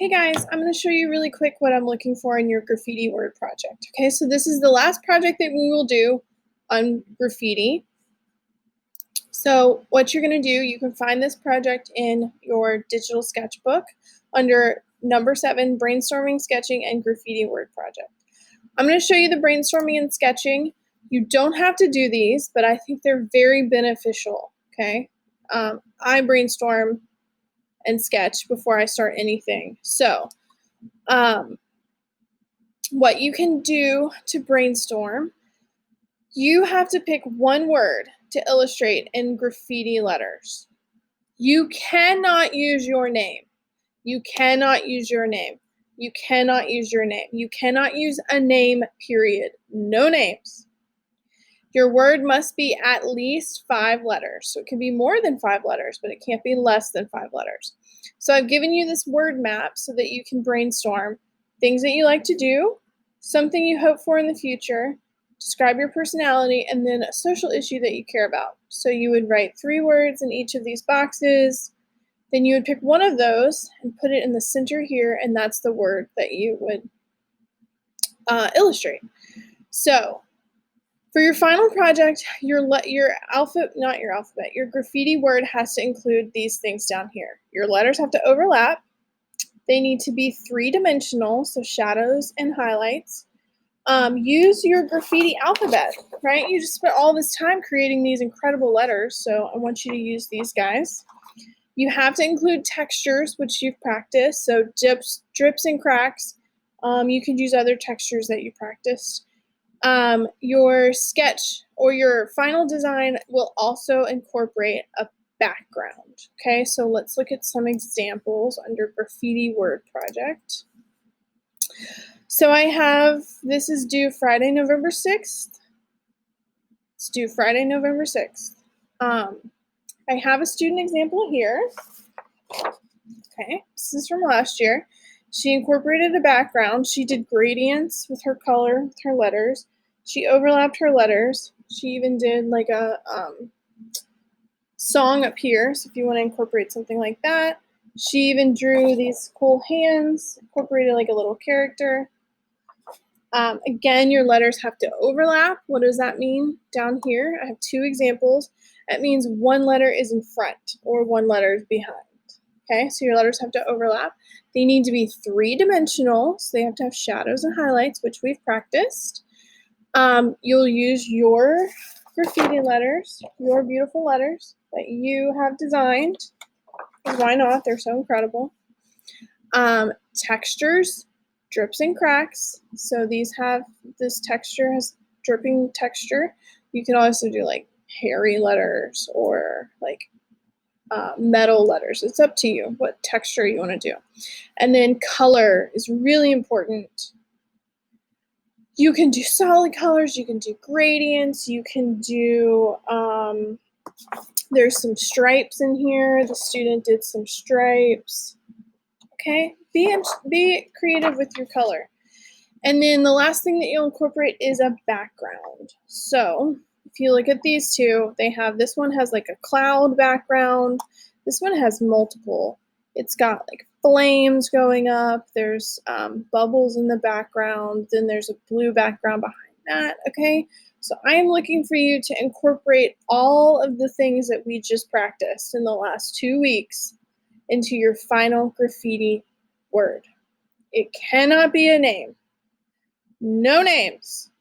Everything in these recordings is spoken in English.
Hey guys, I'm going to show you really quick what I'm looking for in your graffiti word project. Okay, so this is the last project that we will do on graffiti. So what you're going to do, you can find this project in your digital sketchbook under number 7, brainstorming, sketching, and graffiti word project. I'm going to show you the brainstorming and sketching. You don't have to do these, but I think they're very beneficial, okay? I brainstorm and sketch before I start anything. So what you can do to brainstorm, you have to pick one word to illustrate in graffiti letters. You cannot use your name. You cannot use your name. You cannot use your name. You cannot use a name, period. No names. Your word must be at least 5 letters. So it can be more than 5 letters, but it can't be less than 5 letters. So I've given you this word map so that you can brainstorm things that you like to do, something you hope for in the future, describe your personality, and then a social issue that you care about. So you would write 3 words in each of these boxes. Then you would pick one of those and put it in the center here, and that's the word that you would illustrate. So for your final project, your graffiti word has to include these things down here. Your letters have to overlap. They need to be 3-dimensional, so shadows and highlights. Use your graffiti alphabet, right? You just spent all this time creating these incredible letters, so I want you to use these guys. You have to include textures, which you've practiced, so drips and cracks. You could use other textures that you practiced. Your sketch or your final design will also incorporate a background. Okay, so let's look at some examples under graffiti word project. So I have, this is due Friday, November 6th. It's due Friday, November 6th. I have a student example here. Okay, this is from last year. She incorporated a background. She did gradients with her color, with her letters. She overlapped her letters. She even did like a song up here, so if you want to incorporate something like that. She even drew these cool hands, incorporated like a little character. Again, your letters have to overlap. What does that mean? Down here, I have 2 examples. That means one letter is in front or one letter is behind. Okay, so your letters have to overlap. They need to be 3-dimensional, so they have to have shadows and highlights, which we've practiced. You'll use your graffiti letters, your beautiful letters that you have designed. Why not? They're so incredible. Textures, drips and cracks. So these have, this texture has dripping texture. You can also do like hairy letters or like metal letters. It's up to you what texture you want to do. And then color is really important. You can do solid colors, you can do gradients, you can do, there's some stripes in here. The student did some stripes. Okay, be creative with your color. And then the last thing that you'll incorporate is a background. So if you look at these 2, they have, this one has like a cloud background. This one has multiple. It's got like flames going up. There's bubbles in the background. Then there's a blue background behind that, okay? So I am looking for you to incorporate all of the things that we just practiced in the last 2 weeks into your final graffiti word. It cannot be a name. No names.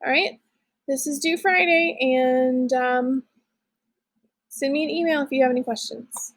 All right, this is due Friday, and send me an email if you have any questions.